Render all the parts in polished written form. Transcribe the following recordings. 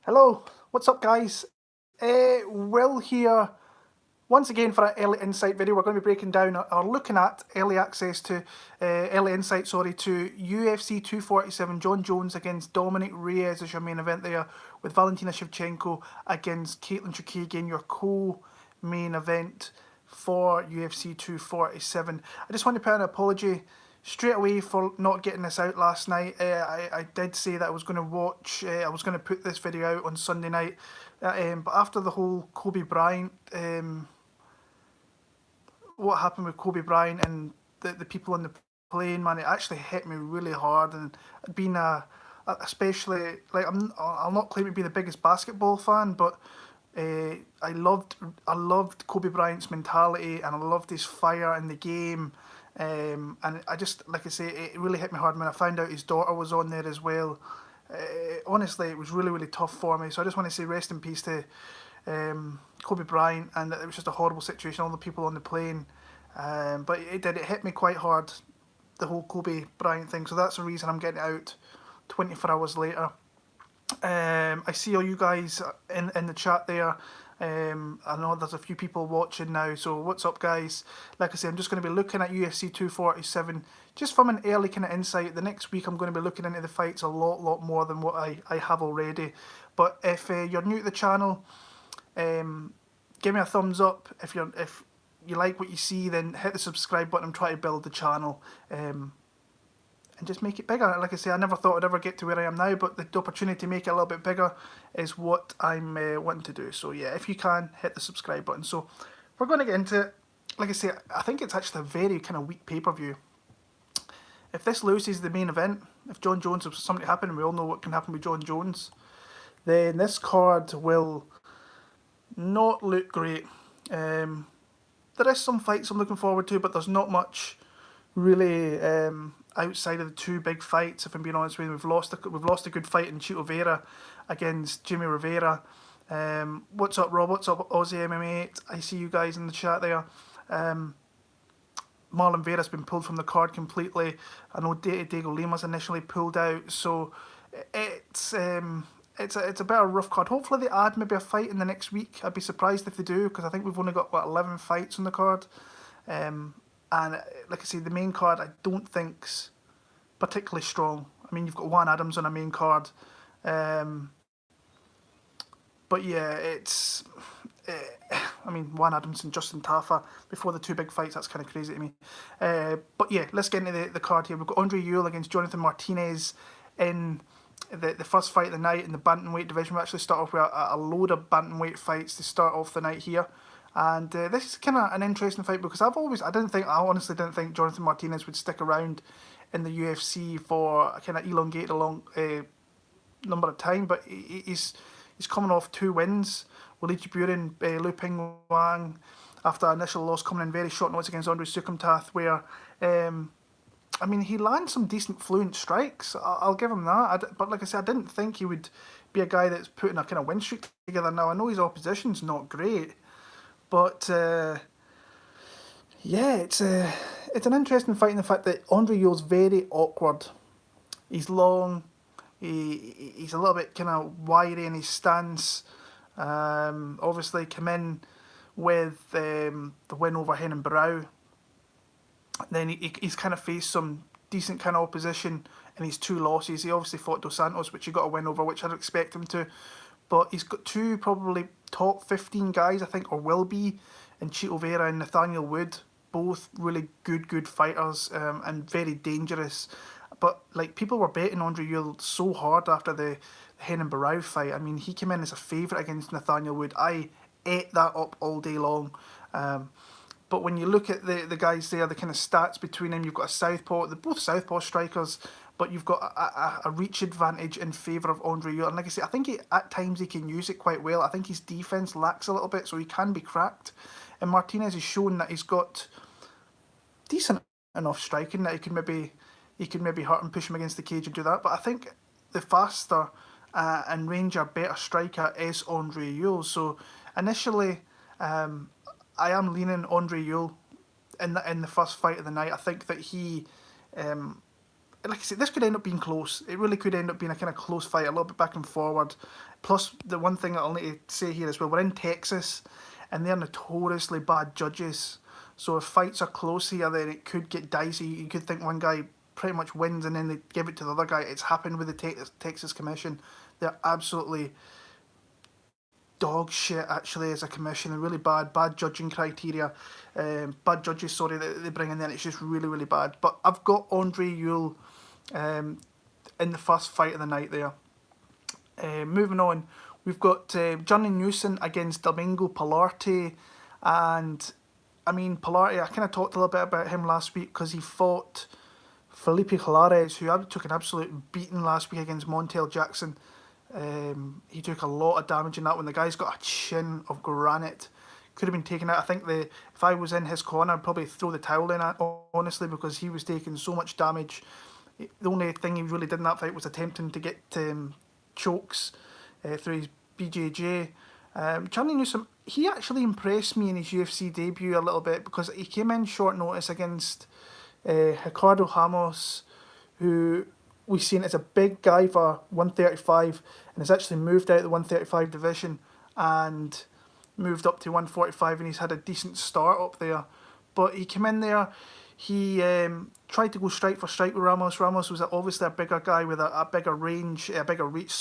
Hello, what's up, guys? Will here once again for an early insight video. We're going to be breaking down or looking at early access to early insight, sorry, to UFC 247. John Jones against Dominic Reyes as your main event there, with Valentina Shevchenko against Caitlin Chukagian, your co-main event for UFC 247. I just want to put an apology straight away for not getting this out last night. I did say that I was going to I was going to put this video out on Sunday night, but after the whole Kobe Bryant, what happened with Kobe Bryant and the people on the plane, man, it actually hit me really hard. And being especially, like, I'll not claim to be the biggest basketball fan, but I loved Kobe Bryant's mentality, and I loved his fire in the game. And I just, like I say, it really hit me hard when I found out his daughter was on there as well. Honestly, it was really, really tough for me. So I just want to say rest in peace to Kobe Bryant, and it was just a horrible situation, all the people on the plane. But it hit me quite hard, the whole Kobe Bryant thing. So that's the reason I'm getting it out 24 hours later. I see all you guys in the chat there. I know there's a few people watching now, so what's up, guys? Like I say, I'm just going to be looking at UFC 247 just from an early kind of insight. The next week I'm going to be looking into the fights a lot more than what I have already. But if you're new to the channel, give me a thumbs up. If you like what you see, then hit the subscribe button. I'm trying to build the channel. And just make it bigger. Like I say, I never thought I'd ever get to where I am now, but the opportunity to make it a little bit bigger is what I'm wanting to do. So yeah, if you can, hit the subscribe button. So we're going to get into it. Like I say, I think it's actually a very kind of weak pay-per-view. If this loses the main event, if John Jones, if something happened, and we all know what can happen with John Jones, then this card will not look great. There is some fights I'm looking forward to, but there's not much really outside of the two big fights. If I'm being honest with you, we've lost a good fight in Chito Vera against Jimmy Rivera. What's up, Rob? What's up, Aussie MMA? I see you guys in the chat there. Marlon Vera's been pulled from the card completely. I know Diego Lima's initially pulled out, so it's it's a bit of a rough card. Hopefully they add maybe a fight in the next week. I'd be surprised if they do, because I think we've only got 11 fights on the card. And like I say, the main card I don't think's particularly strong. I mean, you've got Juan Adams on a main card, but yeah, it's. I mean, Juan Adams and Justin Tafa before the two big fights. That's kind of crazy to me. But yeah, let's get into the card here. We've got Andre Ewell against Jonathan Martinez in the first fight of the night in the bantamweight division. We actually start off with a load of bantamweight fights to start off the night here. And this is kind of an interesting fight because I honestly didn't think Jonathan Martinez would stick around in the UFC for a kind of elongated number of time. But he's coming off 2 wins. Weili Buren, Lu Ping Wang, after initial loss, coming in very short notice against Andre Sukumtath, where I mean, he lands some decent fluent strikes. I'll give him that. But like I said, I didn't think he would be a guy that's putting a kind of win streak together. Now I know his opposition's not great. But yeah, it's an interesting fight in the fact that Andre Ewell's very awkward. He's long. He's a little bit kind of wiry in his stance. Obviously, come in with the win over Henan Barrow. Then he's kind of faced some decent kind of opposition in his 2 losses. He obviously fought Dos Santos, which he got a win over, which I'd expect him to. But he's got 2 probably top 15 guys, I think, or will be, in Chito Vera and Nathaniel Wood. Both really good fighters, and very dangerous. But like, people were betting Andre Ewell so hard after the Henan Barrow fight. I mean, he came in as a favourite against Nathaniel Wood. I ate that up all day long. But when you look at the guys there, the kind of stats between them, you've got a southpaw. They're both southpaw strikers, but you've got a reach advantage in favour of Andre Ewell. And like I say, I think at times he can use it quite well. I think his defence lacks a little bit, so he can be cracked. And Martinez has shown that he's got decent enough striking that he can maybe hurt him, push him against the cage and do that. But I think the faster and rangier, better striker is Andre Ewell. So initially, I am leaning Andre Ewell in the first fight of the night. I think that he like I said, this could end up being close. It really could end up being a kind of close fight, a little bit back and forward. Plus, the one thing that I'll need to say here as well, we're in Texas, and they're notoriously bad judges. So if fights are close here, then it could get dicey. You could think one guy pretty much wins, and then they give it to the other guy. It's happened with the Texas Commission. They're absolutely dog shit, actually, as a commission. They're really bad judging criteria, bad judges, sorry, that they bring in there. It's just really, really bad. But I've got Andre Ewell in the first fight of the night there. Moving on, we've got Johnny Newson against Domingo Pollarity. And, I mean, Pollarity, I kind of talked a little bit about him last week because he fought Felipe Colares, who took an absolute beating last week against Montel Jackson. He took a lot of damage in that one. The guy's got a chin of granite. Could have been taken out. I think if I was in his corner, I'd probably throw the towel in, honestly, because he was taking so much damage. The only thing he really did in that fight was attempting to get chokes through his BJJ. Charlie Newsom, he actually impressed me in his UFC debut a little bit because he came in short notice against Ricardo Ramos, who we've seen as a big guy for 135 and has actually moved out of the 135 division and moved up to 145, and he's had a decent start up there. But he came in there, he tried to go strike for strike with Ramos. Ramos was obviously a bigger guy with a bigger range, a bigger reach,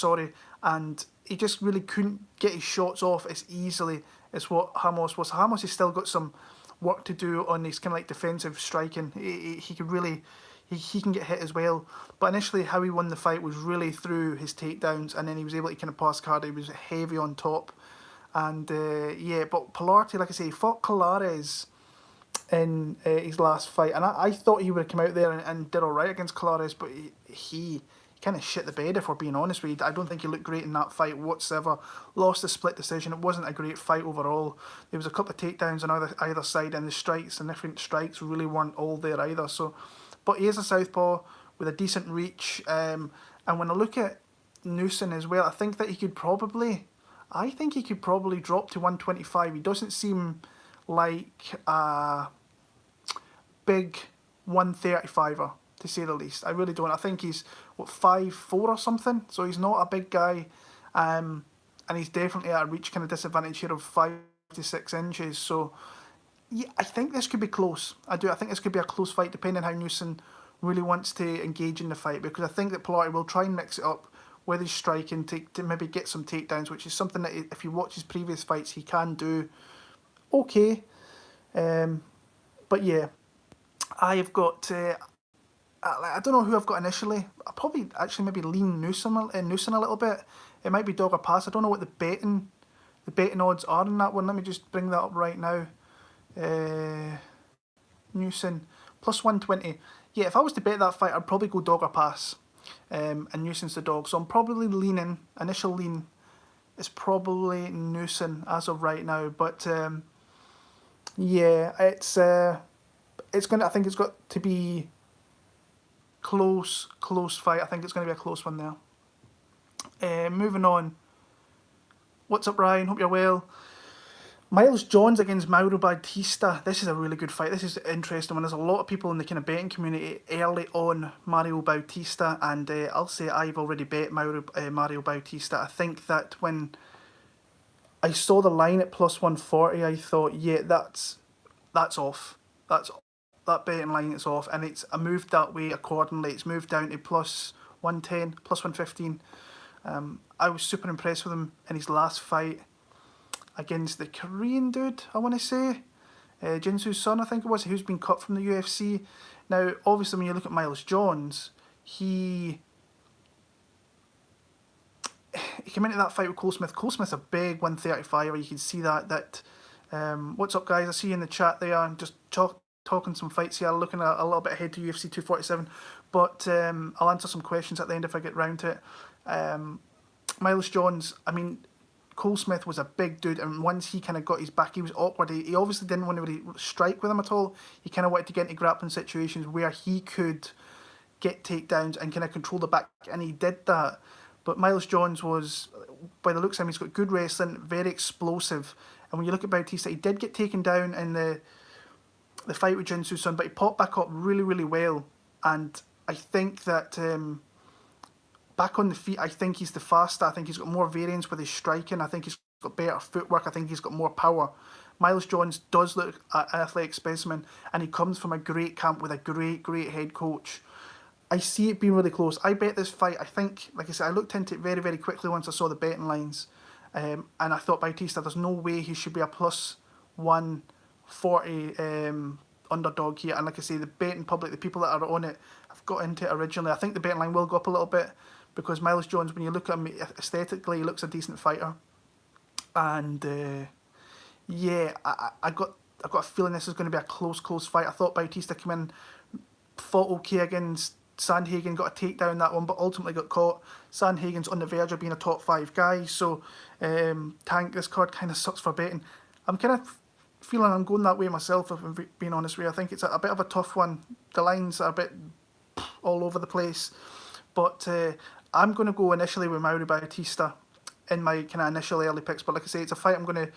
and he just really couldn't get his shots off as easily as what Ramos was. Ramos has still got some work to do on his kind of like defensive striking. He could really, he can get hit as well. But initially how he won the fight was really through his takedowns, and then he was able to kind of pass card. He was heavy on top. And yeah, but Pollarity, like I say, he fought Colares in his last fight, and I thought he would have come out there and did alright against Colares, but he kind of shit the bed, if we're being honest with you. I don't think he looked great in that fight whatsoever. Lost a split decision. It wasn't a great fight overall. There was a couple of takedowns on either side, and the strikes and different strikes really weren't all there either. So, but he is a southpaw with a decent reach, and when I look at Newson as well, I think that he could probably drop to 125. He doesn't seem like a big 135er, to say the least. I really don't. I think he's, 5'4" or something, so he's not a big guy, and he's definitely at a reach kind of disadvantage here of 5 to 6 inches. So yeah, I think this could be close. I think this could be a close fight, depending on how Newson really wants to engage in the fight, because I think that Pollarity will try and mix it up with his striking to maybe get some takedowns, which is something that if you watch his previous fights, he can do okay. But yeah, I've got, I don't know who I've got initially. I'll probably actually maybe lean Newson a little bit. It might be dog or pass. I don't know what the betting odds are in that one. Let me just bring that up right now. Newson, plus 120. Yeah, if I was to bet that fight, I'd probably go dog or pass. And Newson's the dog. So I'm probably initial lean is probably Newson as of right now. But yeah, I think it's got to be close fight. I think it's going to be a close one there. Moving on. What's up, Ryan? Hope you're well. Miles Johns against Mauro Bautista. This is a really good fight. This is interesting one. There's a lot of people in the kind of betting community early on Mario Bautista, and I'll say I've already bet Mario Bautista. I think that when I saw the line at plus 140, I thought, yeah, that's off. That betting line is off, and I moved that way accordingly. It's moved down to plus 110, plus 115. I was super impressed with him in his last fight against the Korean dude, I want to say. Jinsu's son, I think it was, who's been cut from the UFC. Now, obviously, when you look at Miles Johns, he came into that fight with Cole Smith. Cole Smith's a big 135er. You can see that. What's up, guys? I see you in the chat there. I'm just talking some fights here, looking a little bit ahead to UFC 247. But I'll answer some questions at the end if I get round to it. Miles Johns, I mean, Cole Smith was a big dude, and once he kind of got his back, he was awkward. He obviously didn't want to really strike with him at all. He kind of wanted to get into grappling situations where he could get takedowns and kind of control the back, and he did that. But Miles Johns was, by the looks of him, he's got good wrestling, very explosive. And when you look at Bautista, he did get taken down in the fight with Jinsu's son, but he popped back up really, really well. And I think that back on the feet, I think he's the faster. I think he's got more variance with his striking. I think he's got better footwork. I think he's got more power. Miles Jones does look an athletic specimen, and he comes from a great camp with a great head coach. I see it being really close. I bet this fight, I think, like I said, I looked into it very quickly once I saw the betting lines. And I thought Bautista, there's no way he should be a plus 140 underdog here. And like I say, the betting public, the people that are on it, have got into it originally. I think the betting line will go up a little bit because Miles Jones, when you look at him aesthetically, he looks a decent fighter. And yeah, I got a feeling this is going to be a close fight. I thought Bautista came in, fought okay against Sandhagen, got a takedown that one, but ultimately got caught. Sandhagen's on the verge of being a top 5 guy, so Tank, this card kind of sucks for betting. I'm kind of feeling I'm going that way myself, if I'm being honest with you. I think it's a bit of a tough one. The lines are a bit all over the place, but I'm going to go initially with Mauro Bautista in my kind of initial early picks, but like I say, it's a fight I'm going to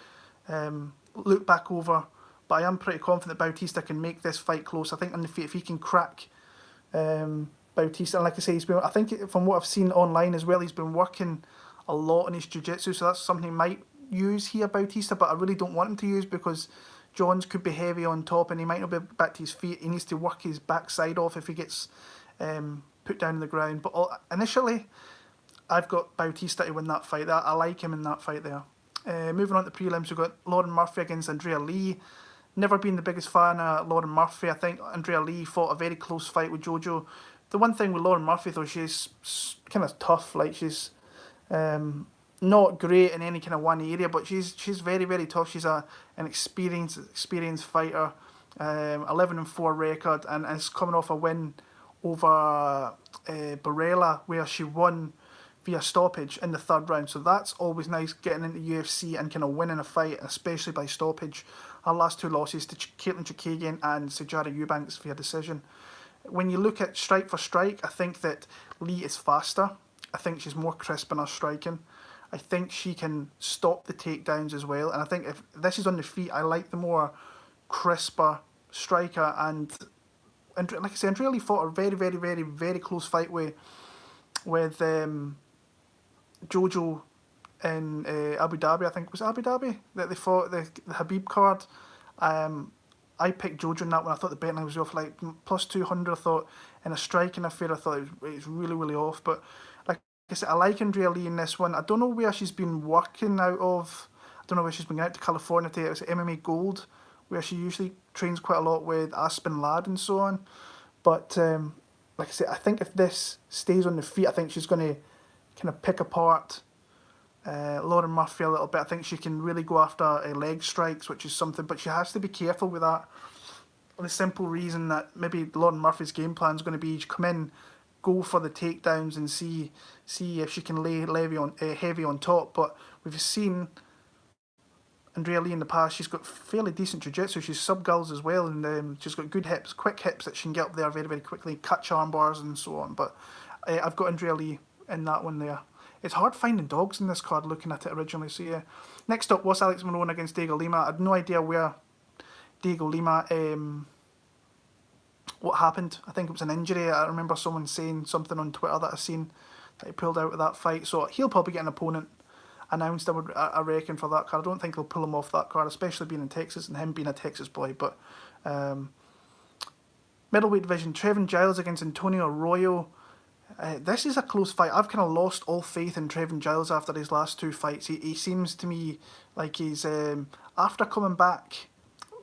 look back over, but I am pretty confident Bautista can make this fight close. I think on the feet, if he can crack Bautista, and like I say, I think from what I've seen online as well, he's been working a lot on his jiu-jitsu, so that's something he might use here, Bautista, but I really don't want him to use because Johns could be heavy on top and he might not be back to his feet. He needs to work his backside off if he gets put down on the ground. But initially, I've got Bautista to win that fight. I like him in that fight there. Moving on to prelims, we've got Lauren Murphy against Andrea Lee. Never been the biggest fan of Lauren Murphy. I think Andrea Lee fought a very close fight with Jojo. The one thing with Lauren Murphy, though, she's kind of tough. Like, she's not great in any kind of one area, but she's very tough. She's an experienced fighter. 11-4 record, and is coming off a win over Barella, where she won via stoppage in the 3rd round. So that's always nice, getting into UFC and kind of winning a fight, especially by stoppage. Her last 2 losses to Caitlin Chukagian and Sijara Eubanks via decision. When you look at strike for strike, I think that Lee is faster. I think she's more crisp in her striking. I think she can stop the takedowns as well. And I think if this is on the feet, I like the more crisper striker. And like I said, Andrea Lee fought a very close fight with Jojo in Abu Dhabi. I think it was Abu Dhabi that they fought the Habib card. I picked Jojo in that one. I thought the betting line was off like plus 200. I thought in a striking affair, I thought it was really off. But like I said, I like Andrea Lee in this one. I don't know where she's been working out of. I don't know where she's been out to California to. It was MMA Gold, where she usually trains quite a lot with Aspen Ladd and so on. But like I said, I think if this stays on the feet, I think she's going to kind of pick apart Lauren Murphy a little bit. I think she can really go after leg strikes, which is something, but she has to be careful with that. For the simple reason that maybe Lauren Murphy's game plan is going to be come in, go for the takedowns, and see if she can lay heavy on top. But we've seen Andrea Lee in the past. She's got fairly decent jiu-jitsu. She's sub-gulls as well, and she's got good hips, quick hips that she can get up there very quickly, catch arm bars and so on. But I've got Andrea Lee in that one there. It's hard finding dogs in this card looking at it originally. So yeah. Next up was Alex Marone against Diego Lima. I had no idea where Diego Lima, what happened. I think it was an injury. I remember someone saying something on Twitter that I seen that he pulled out of that fight. So he'll probably get an opponent announced, I reckon, for that card. I don't think they'll pull him off that card, especially being in Texas and him being a Texas boy. But middleweight division, Trevin Giles against Antonio Arroyo. This is a close fight. I've kind of lost all faith in Trevin Giles after his last 2 fights. He seems to me like he's, after coming back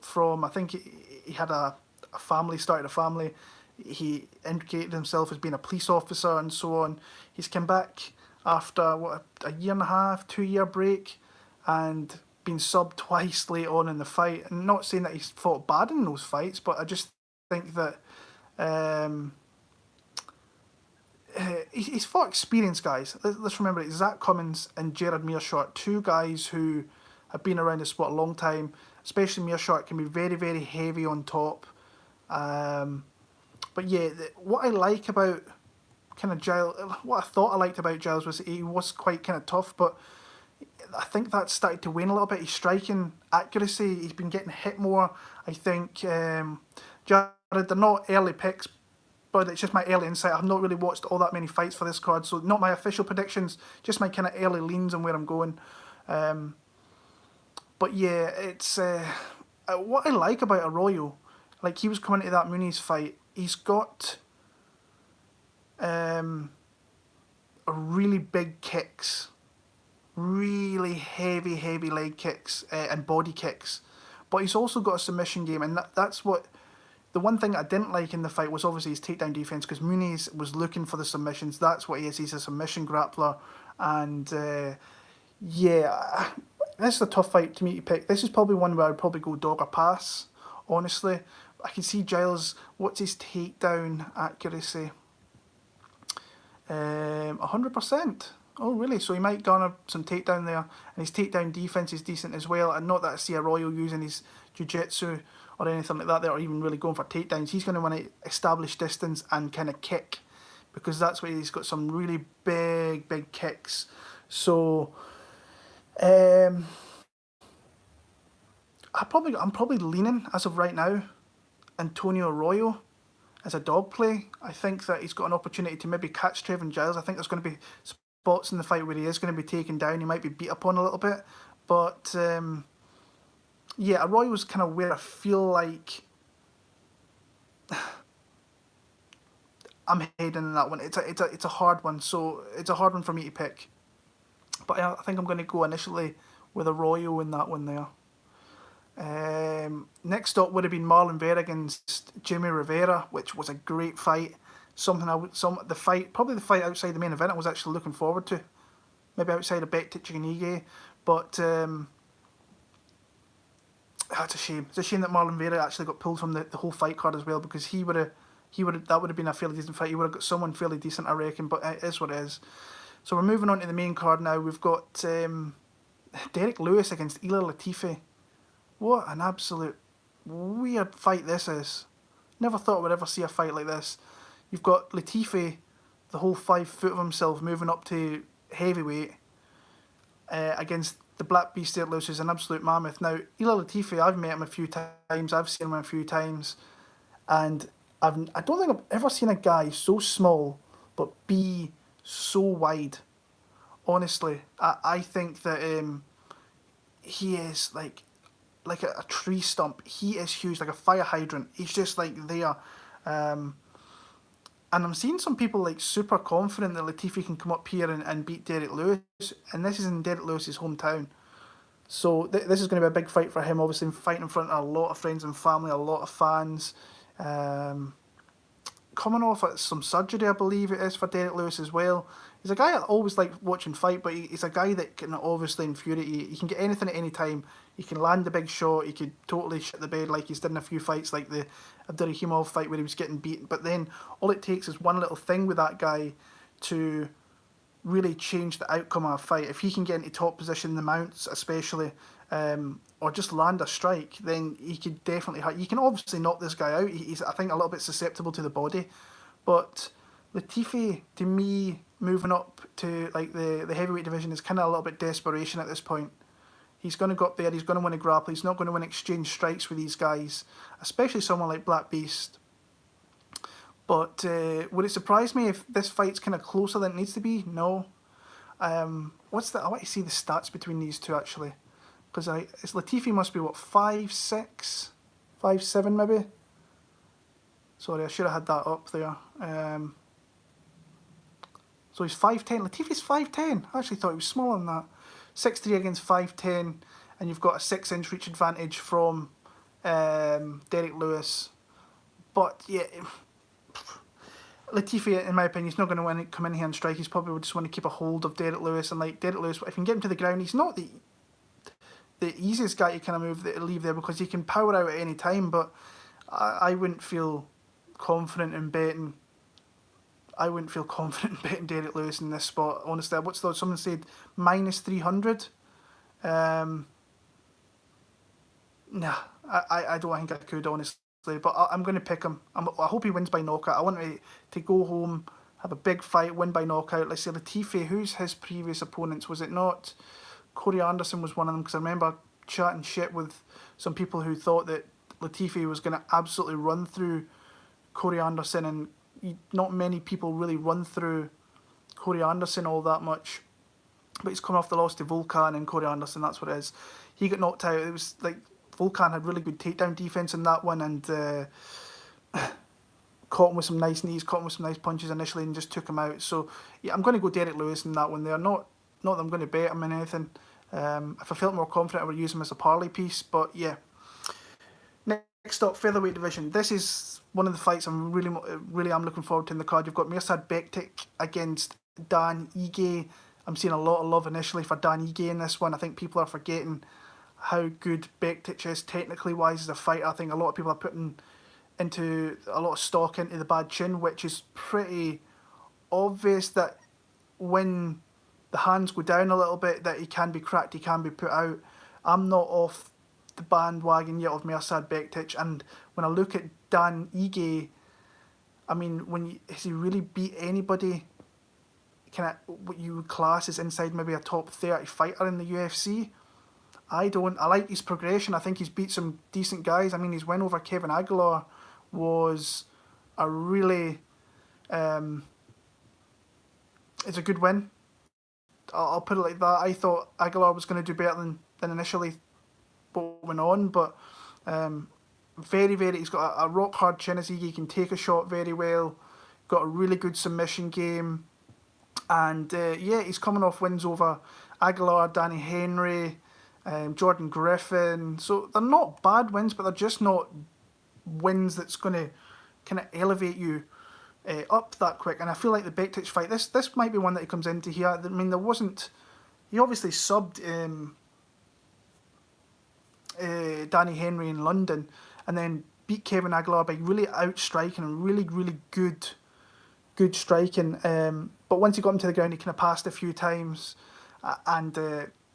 from, I think he had a family, started a family, he indicated himself as being a police officer and so on. He's come back after, a 1.5, 2-year break, and been subbed twice late on in the fight. I'm not saying that he's fought bad in those fights, but I just think that he's fought experienced guys. Let's remember it. Zach Cummins and Jared Mearshart, 2 guys who have been around the sport a long time. Especially Mearshart can be very heavy on top. But yeah, what I like about kind of Giles, what I thought I liked about Giles was he was quite kind of tough, but I think that's started to wane a little bit. His striking accuracy, he's been getting hit more. I think Jared, they're not early picks, but it's just my early insight. I've not really watched all that many fights for this card, so not my official predictions, just my kind of early leans on where I'm going. But yeah, it's what I like about Arroyo, like he was coming into that Muniz fight, he's got a really big kicks, really heavy leg kicks and body kicks, but he's also got a submission game, and that's what. The one thing I didn't like in the fight was obviously his takedown defense, because Muniz was looking for the submissions. That's what he is. He's a submission grappler, and yeah, this is a tough fight to me to pick. This is probably one where I'd probably go dog or pass. Honestly, I can see Giles. What's his takedown accuracy? 100%. Oh, really? So he might garner some takedown there, and his takedown defense is decent as well. And not that I see Arroyo using his jiu-jitsu or anything like that there, or even really going for takedowns. He's going to want to establish distance and kind of kick, because that's where he's got some really big kicks. So, I'm probably leaning, as of right now, Antonio Arroyo as a dog play. I think that he's got an opportunity to maybe catch Trevin Giles. I think there's going to be spots in the fight where he is going to be taken down. He might be beat up on a little bit, but yeah, Arroyo's kind of where I feel like I'm heading in that one. It's a hard one, so it's a hard one for me to pick. But I think I'm going to go initially with Arroyo in that one there. Next up would have been Marlon Vera against Jimmy Rivera, which was a great fight. Probably the fight outside the main event I was actually looking forward to. Maybe outside of Bektic and Ige, but that's a shame. It's a shame that Marlon Vera actually got pulled from the whole fight card as well, because that would have been a fairly decent fight. He would have got someone fairly decent, I reckon, but it is what it is. So we're moving on to the main card now. We've got Derek Lewis against Ilir Latifi. What an absolute weird fight this is. Never thought I would ever see a fight like this. You've got Latifi, the whole 5 foot of himself, moving up to heavyweight against the Black Beast Derek Lewis, who's an absolute mammoth. Now, Ilir Latifi, I've met him a few times. I've seen him a few times. And I don't think I've ever seen a guy so small but be so wide. Honestly, I think that he is like a tree stump. He is huge, like a fire hydrant. He's just like there. And I'm seeing some people like super confident that Latifi can come up here and beat Derek Lewis. And this is in Derek Lewis's hometown. So this is going to be a big fight for him, obviously, fighting in front of a lot of friends and family, a lot of fans. Coming off at some surgery, I believe it is, for Derek Lewis as well. He's a guy I always like watching fight, but he's a guy that can obviously infuriate you. He can get anything at any time. He can land a big shot. He could totally shit the bed like he's done in a few fights, like the Abdurakhimov fight where he was getting beaten. But then all it takes is one little thing with that guy to really change the outcome of a fight. If he can get into top position in the mounts, especially, or just land a strike, then he could definitely. You can obviously knock this guy out. He's, I think, a little bit susceptible to the body, but Latifi, to me, moving up to like the heavyweight division is kind of a little bit desperation at this point. He's going to go up there. He's going to win a grapple. He's not going to win exchange strikes with these guys, especially someone like Black Beast. But would it surprise me if this fight's kind of closer than it needs to be? No. I want to see the stats between these two, actually. Because Latifi must be, what, 5'6", 5'7", maybe? Sorry, I should have had that up there. So he's 5'10". Latifi's 5'10". I actually thought he was smaller than that. 6'3" against 5'10", and you've got a 6-inch reach advantage from Derek Lewis. But, yeah, Latifi, in my opinion, is not going to come in here and strike. He's probably would just want to keep a hold of Derek Lewis. And like Derek Lewis, if you can get him to the ground, he's not the easiest guy to kind of leave there, because he can power out at any time. But I wouldn't feel confident in betting. Derek Lewis in this spot. Honestly, someone said -300. Nah, I don't think I could, honestly. But I'm going to pick him. I hope he wins by knockout. I want him to go home, have a big fight, win by knockout. Let's say Latifi, who's his previous opponents? Was it not Corey Anderson was one of them? Because I remember chatting shit with some people who thought that Latifi was going to absolutely run through Corey Anderson, and not many people really run through Corey Anderson all that much. But he's coming off the loss to Volkan and Corey Anderson, that's what it is. He got knocked out. It was like Volkan had really good takedown defense in that one, and caught him with some nice knees, caught him with some nice punches initially, and just took him out. So yeah, I'm going to go Derek Lewis in that one there. Not that I'm going to bet him in anything. If I felt more confident, I would use him as a parlay piece. But yeah. Next up, featherweight division. This is one of the fights I'm really am looking forward to in the card. You've got Mirsad Bektic against Dan Ige. I'm seeing a lot of love initially for Dan Ige in this one. I think people are forgetting how good Bektic is technically wise as a fighter. I think a lot of people are putting into a lot of stock into the bad chin, which is pretty obvious that when the hands go down a little bit, that he can be cracked, he can be put out. I'm not off the bandwagon yet of Mirsad Bektic, and when I look at Dan Ige, I mean, has he really beat anybody kind of what you would class as inside maybe a top 30 fighter in the UFC? I don't. I like his progression. I think he's beat some decent guys. I mean, his win over Kevin Aguilar was a really it's a good win. I'll put it like that. I thought Aguilar was going to do better than initially what went on, but he's got a rock hard chin as he can take a shot very well, got a really good submission game, and he's coming off wins over Aguilar, Danny Henry, Jordan Griffin, so they're not bad wins, but they're just not wins that's going to kind of elevate you up that quick. And I feel like the Bektic fight, this might be one that he comes into here. I mean, he obviously subbed Danny Henry in London, and then beat Kevin Aguilar by really outstriking and really, really good striking. But once he got him to the ground, he kind of passed a few times and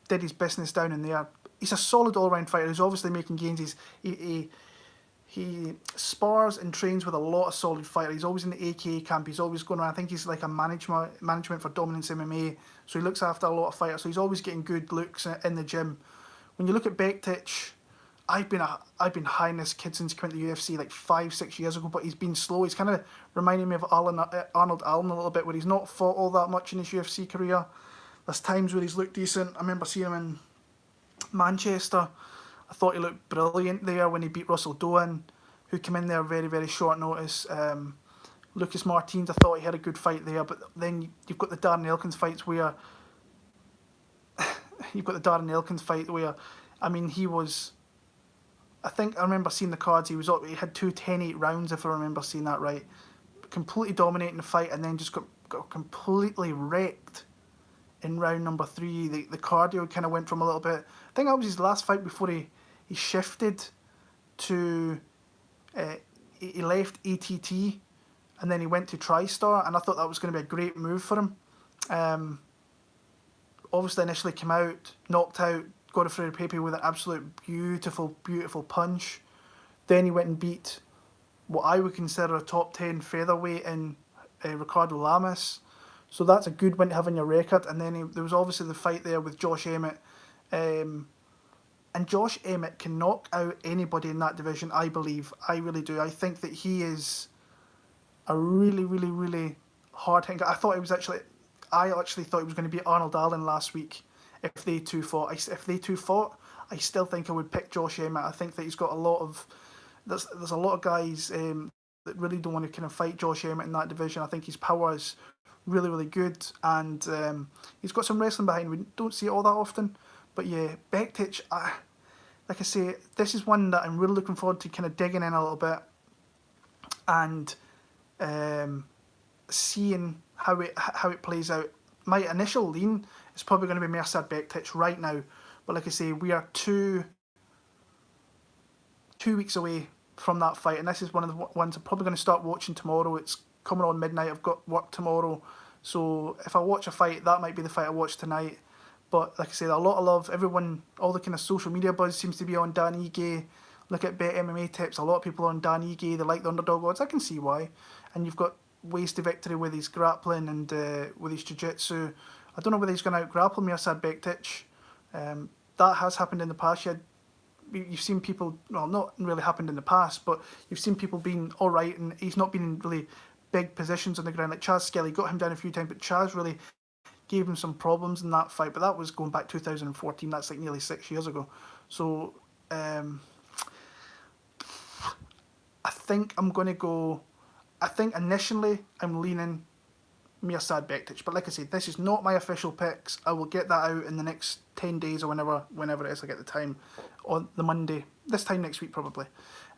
did his business down in there. He's a solid all-round fighter. He's obviously making gains. He spars and trains with a lot of solid fighters. He's always in the AKA camp. He's always going around. I think he's like a management for Dominance MMA. So he looks after a lot of fighters. So he's always getting good looks in the gym. When you look at Bektic, I've been high on this kid since he went to the UFC like 5-6 years ago, but he's been slow. He's kind of reminding me of Arnold Allen a little bit, where he's not fought all that much in his UFC career. There's times where he's looked decent. I remember seeing him in Manchester. I thought he looked brilliant there when he beat Russell Doan, who came in there very, very short notice. Lucas Martins, I thought he had a good fight there, but then you've got the Darren Elkins fights where I mean, he was, I think I remember seeing the cards, he had 2 10-8 rounds, if I remember seeing that right. Completely dominating the fight, and then just got completely wrecked in round number 3. The cardio kind of went from a little bit, I think that was his last fight before he shifted to, he left ATT, and then he went to TriStar, and I thought that was going to be a great move for him. Obviously initially came out, knocked out Godfrey Pepe with an absolute beautiful, beautiful punch. Then he went and beat what I would consider a top 10 featherweight in Ricardo Lamas. So that's a good win to have on your record. And then there was obviously the fight there with Josh Emmett. And Josh Emmett can knock out anybody in that division, I believe. I really do. I think that he is a really, really, really hard-hitting guy. I actually thought he was going to beat Arnold Allen last week if they two fought. I still think I would pick Josh Emmett. I think that he's got a lot of... There's a lot of guys that really don't want to kind of fight Josh Emmett in that division. I think his power is really, really good, and he's got some wrestling behind. We don't see it all that often. But yeah, Bektic, like I say, this is one that I'm really looking forward to kind of digging in a little bit and seeing how it plays out. My initial lean is probably going to be Mirsad Bektic right now, but like I say, we are two weeks away from that fight, and this is one of the ones I'm probably going to start watching tomorrow. It's coming on midnight. I've got work tomorrow, so if I watch a fight, that might be the fight I watch tonight. But like I said, a lot of love. Everyone, all the kind of social media buzz seems to be on Dan Ige. Look at Bet MMA Tips. A lot of people are on Dan Ige. They like the underdog odds. I can see why. And you've got ways to victory with his grappling and with his jiu-jitsu. I don't know whether he's going to out-grapple Mirsad Bektic. That has happened in the past. You've seen people, well, not really happened in the past, but you've seen people being all right, and he's not been in really big positions on the ground. Like Chaz Skelly got him down a few times, but Chaz really gave him some problems in that fight. But that was going back 2014. That's like nearly 6 years ago. So I think I'm going to go. I think initially I'm leaning Mirsad Bektic, but like I said, this is not my official picks. I will get that out in the next 10 days or whenever it is I get the time, on the Monday, this time next week probably.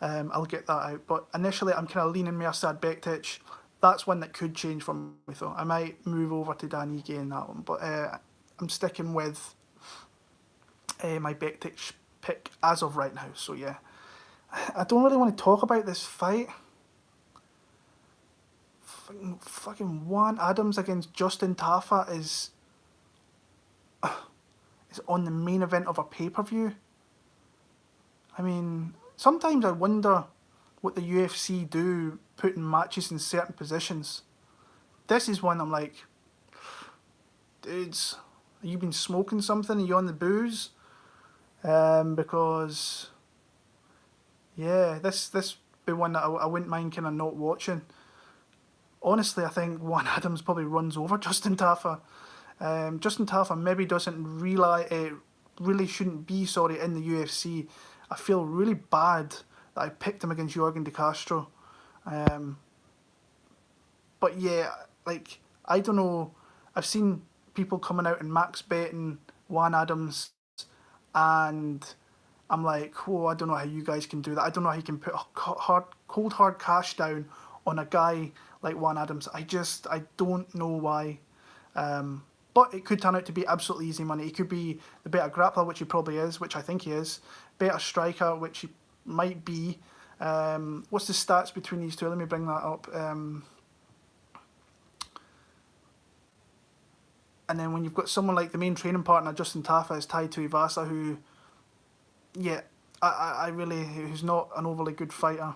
I'll get that out, but initially I'm kind of leaning Mirsad Bektic. That's one that could change for me though. I might move over to Dan Ige in that one, but I'm sticking with my Bektic pick as of right now. So yeah, I don't really want to talk about this fight. Fucking Juan Adams against Justin Tafa is on the main event of a pay-per-view. I mean, sometimes I wonder what the UFC do putting matches in certain positions. This is one I'm like, dudes, have you been smoking something? Are you on the booze? Because yeah, this be one that I wouldn't mind kind of not watching. Honestly, I think Juan Adams probably runs over Justin Tafa. Justin Tafa maybe doesn't really shouldn't be, in the UFC. I feel really bad that I picked him against Jorgen De Castro. But yeah, like, I don't know. I've seen people coming out and max betting Juan Adams, and I'm like, oh, I don't know how you guys can do that. I don't know how you can put cold hard cash down on a guy like Juan Adams. I don't know why. But it could turn out to be absolutely easy money. He could be the better grappler, which he probably is, which I think he is. Better striker, which he might be. What's the stats between these two? Let me bring that up. And then when you've got someone like the main training partner, Justin Tafa, is tied to Ivasa, who, yeah, who's not an overly good fighter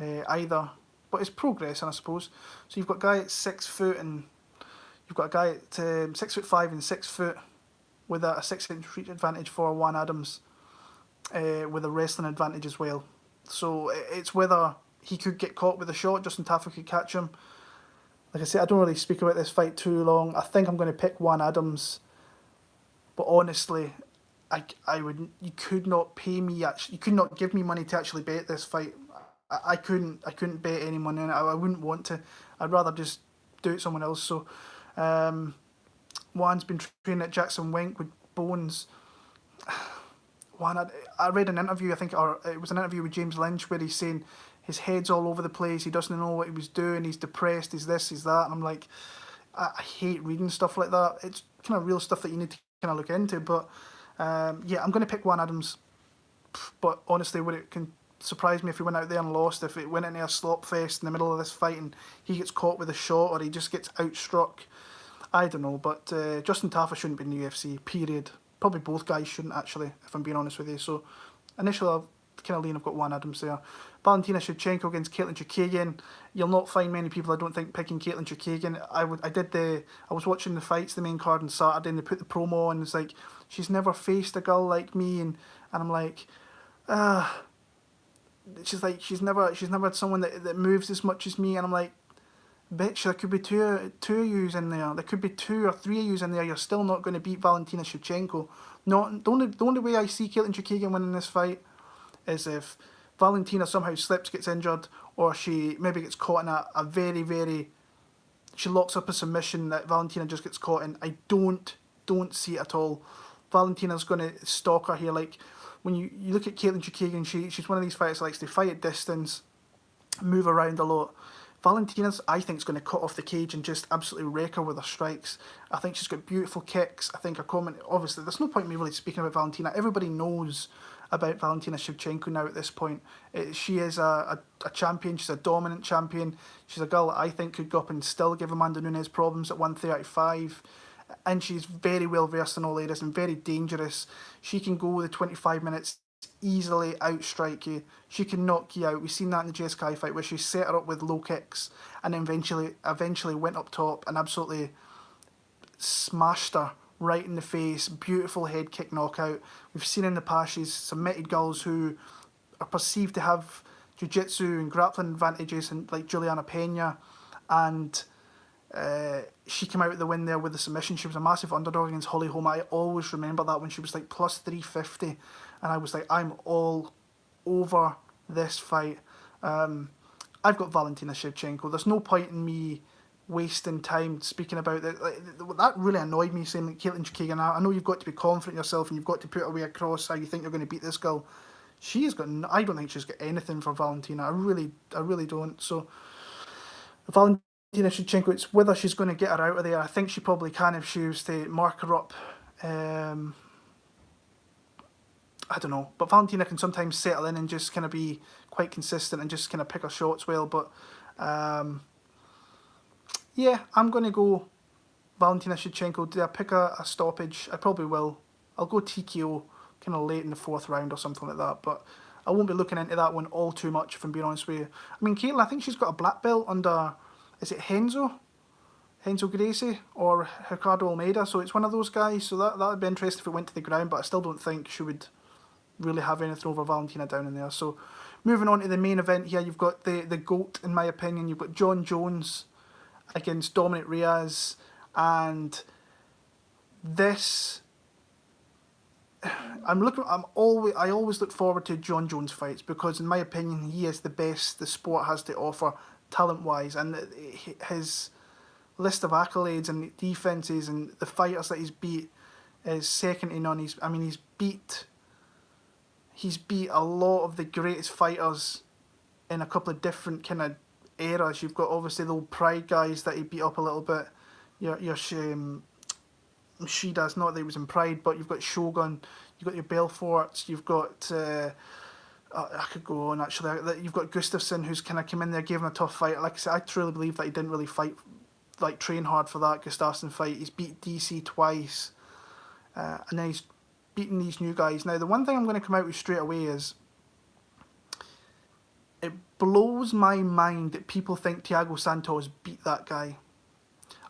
either. But it's progressing, I suppose. So you've got a guy at 6 foot, and you've got a guy at 6'5" and 6 foot, with a 6-inch reach advantage for Juan Adams, with a wrestling advantage as well. So it's whether he could get caught with a shot, Justin Tafa could catch him. Like I said, I don't really speak about this fight too long. I think I'm going to pick Juan Adams, but honestly, you could not pay me, you could not give me money to actually bet this fight. I couldn't bet any money on it. I wouldn't want to. I'd rather just do it someone else. So, Juan's been training at Jackson Wink with Bones. Juan, I read an interview, I think, or it was an interview with James Lynch, where he's saying his head's all over the place. He doesn't know what he was doing. He's depressed. He's this. He's that. And I'm like, I hate reading stuff like that. It's kind of real stuff that you need to kind of look into. But yeah, I'm going to pick Juan Adams. But honestly, would it can surprise me if he went out there and lost, if it went into a slop fest in the middle of this fight and he gets caught with a shot, or he just gets outstruck. I don't know, but Justin Tafa shouldn't be in the UFC, period. Probably both guys shouldn't, actually, if I'm being honest with you. So initially, I've kind of lean, I've got Juan Adams there. Valentina Shevchenko against Caitlin Chookagian. You'll not find many people, I don't think, picking Caitlin Chookagian. I was watching the fights, the main card on Saturday, and they put the promo on, and it's like, she's never faced a girl like me, and I'm like, she's like, she's never had someone that moves as much as me, and I'm like, bitch, there could be two of yous in there. There could be 2 or 3 of yous in there. You're still not going to beat Valentina Shevchenko. The only way I see Caitlin Chookagian winning this fight is if Valentina somehow slips, gets injured, or she maybe gets caught in a very, very... She locks up a submission that Valentina just gets caught in. I don't see it at all. Valentina's going to stalk her here. Like, when you look at Caitlin Chookagian, she's one of these fighters that likes to fight at distance, move around a lot. Valentina's, I think, is going to cut off the cage and just absolutely wreck her with her strikes. I think she's got beautiful kicks. I think obviously, there's no point in me really speaking about Valentina. Everybody knows about Valentina Shevchenko now at this point. She is a champion. She's a dominant champion. She's a girl that I think could go up and still give Amanda Nunes problems at 135. And she's very well versed in all areas and very dangerous. She can go the 25 minutes, easily outstrike you. She can knock you out. We've seen that in the JSK fight where she set her up with low kicks and then eventually went up top and absolutely smashed her right in the face. Beautiful head kick knockout. We've seen in the past she's submitted girls who are perceived to have jiu-jitsu and grappling advantages, and like Juliana Pena. and she came out with the win there with the submission. She was a massive underdog against Holly Holm. I always remember that when she was like plus 350, and I was like, I'm all over this fight. I've got Valentina Shevchenko. There's no point in me wasting time speaking about that. Like, that really annoyed me, saying like Caitlin Keegan. I know you've got to be confident in yourself and you've got to put away across how you think you're going to beat this girl. She's got. I don't think she's got anything for Valentina. I really don't. So Valentina Shevchenko, it's whether she's going to get her out of there. I think she probably can if she was to mark her up. I don't know, but Valentina can sometimes settle in and just kind of be quite consistent and just kind of pick her shots well. But yeah, I'm going to go Valentina Shevchenko. Did I pick a stoppage? I probably will. I'll go TKO kind of late in the 4th round or something like that. But I won't be looking into that one all too much, if I'm being honest with you. I mean, Caitlin, I think she's got a black belt under, is it Renzo Gracie or Ricardo Almeida? So it's one of those guys. So that would be interesting if it went to the ground, but I still don't think she would really have anything over Valentina down in there. So moving on to the main event here, you've got the GOAT, in my opinion. You've got Jon Jones against Dominic Reyes, and this I always look forward to Jon Jones fights because in my opinion he is the best the sport has to offer talent wise, and his list of accolades and defenses and the fighters that he's beat is second to none. He's beat a lot of the greatest fighters in a couple of different kind of eras. You've got obviously the old Pride guys that he beat up a little bit. Your Shida's, not that he was in Pride, but you've got Shogun, you've got your Belforts, you've got I could go on actually. You've got Gustafsson, who's kind of come in there, gave him a tough fight. Like I said, I truly believe that he didn't really train hard for that Gustafsson fight. He's beat DC twice, and then he's beating these new guys. Now, the one thing I'm going to come out with straight away is it blows my mind that people think Thiago Santos beat that guy.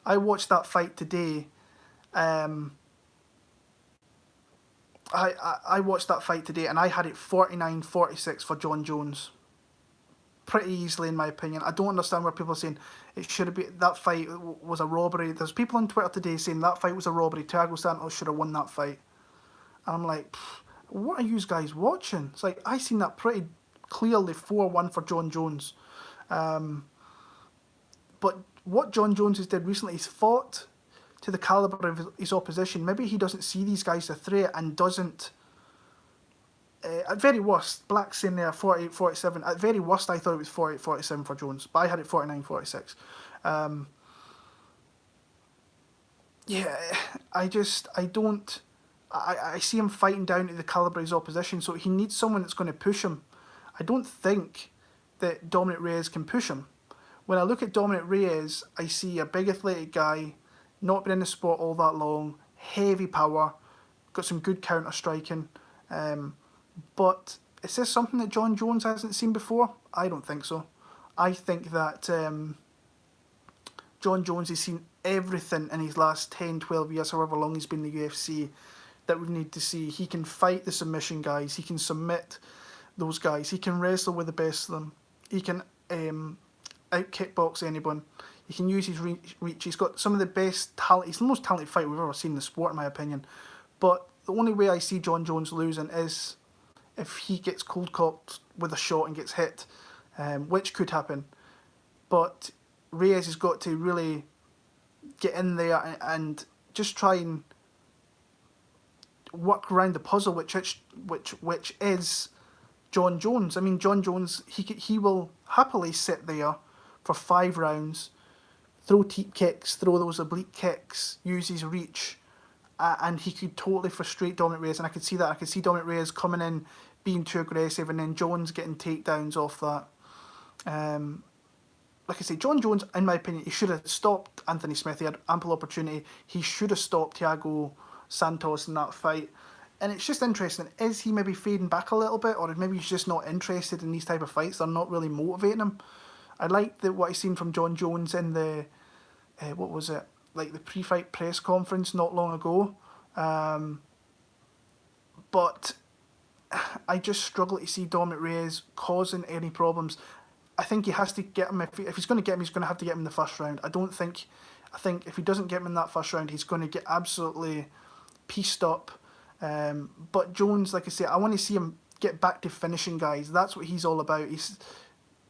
I watched that fight today. I watched that fight today and I had it 49-46 for Jon Jones. Pretty easily, in my opinion. I don't understand where people are saying it should have been, that fight was a robbery. There's people on Twitter today saying that fight was a robbery. Thiago Santos should have won that fight. And I'm like, what are you guys watching? It's like, I seen that pretty clearly 4-1 for Jon Jones. But what Jon Jones has did recently, he's fought to the calibre of his opposition. Maybe he doesn't see these guys as a threat and doesn't... at very worst, Black's in there 48-47. At very worst, I thought it was 48-47 for Jones, but I had it 49-46. Yeah, I see him fighting down to the calibre of his opposition, so he needs someone that's going to push him. I don't think that Dominic Reyes can push him. When I look at Dominic Reyes, I see a big athletic guy, not been in the sport all that long, heavy power, got some good counter striking. But is this something that Jon Jones hasn't seen before? I don't think so. I think that Jon Jones has seen everything in his last 10, 12 years, however long he's been in the UFC, that we need to see. He can fight the submission guys. He can submit those guys. He can wrestle with the best of them. He can out-kickbox anyone. He can use his reach. He's got some of the best talent. He's the most talented fighter we've ever seen in the sport, in my opinion. But the only way I see Jon Jones losing is if he gets cold-cocked with a shot and gets hit, which could happen. But Reyes has got to really get in there and just try and work around the puzzle, which is Jon Jones. I mean, Jon Jones, he will happily sit there for 5 rounds, throw teep kicks, throw those oblique kicks, use his reach, and he could totally frustrate Dominic Reyes, and I could see that. I could see Dominic Reyes coming in, being too aggressive, and then Jones getting takedowns off that. Like I say, Jon Jones, in my opinion, he should have stopped Anthony Smith. He had ample opportunity. He should have stopped Thiago Santos in that fight. And it's just interesting. Is he maybe fading back a little bit, or maybe he's just not interested in these type of fights? They're not really motivating him. I like what I seen from Jon Jones in the what was it, like the pre-fight press conference not long ago. But I just struggle to see Dominic Reyes causing any problems. I think he has to get him. If he's going to get him, he's going to have to get him in the first round. I think if he doesn't get him in that first round, he's going to get absolutely pieced up. But Jones, like I say, I want to see him get back to finishing guys. That's what he's all about.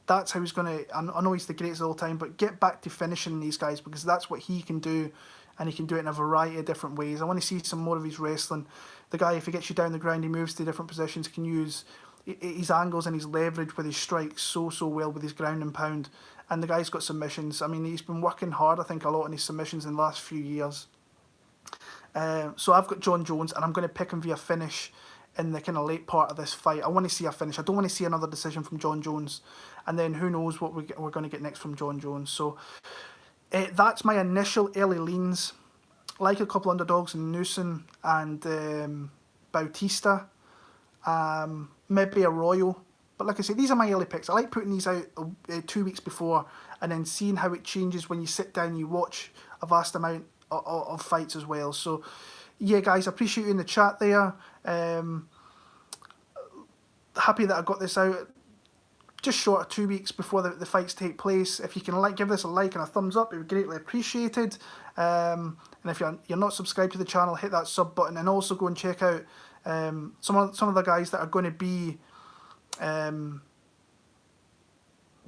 That's how he's going to. I know he's the greatest of all time, but get back to finishing these guys, because that's what he can do, and he can do it in a variety of different ways. I want to see some more of his wrestling. The guy, if he gets you down the ground, he moves to different positions, can use his angles and his leverage with his strikes so well with his ground and pound. And the guy's got submissions. I mean, he's been working hard, I think, a lot on his submissions in the last few years. So I've got Jon Jones, and I'm going to pick him via finish in the kind of late part of this fight. I want to see a finish. I don't want to see another decision from Jon Jones. And then who knows what we're going to get next from Jon Jones. So that's my initial early leans. Like a couple underdogs in Newson and Bautista. Maybe a Royal. But like I say, these are my early picks. I like putting these out 2 weeks before and then seeing how it changes when you sit down and you watch a vast amount of fights as well. So, yeah, guys, I appreciate you in the chat there. Happy that I got this out just short of 2 weeks before the fights take place. If you can give this a like and a thumbs up, it would be greatly appreciated. And if you're not subscribed to the channel, hit that sub button, and also go and check out some of the guys that are going to be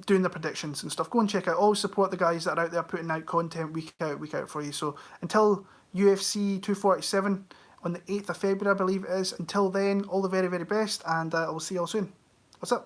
doing the predictions and stuff. Go and check out. Always support the guys that are out there putting out content week out for you. So until UFC 247 on the 8th of February, I believe it is. Until then, all the very, very best, and I will see you all soon. What's up?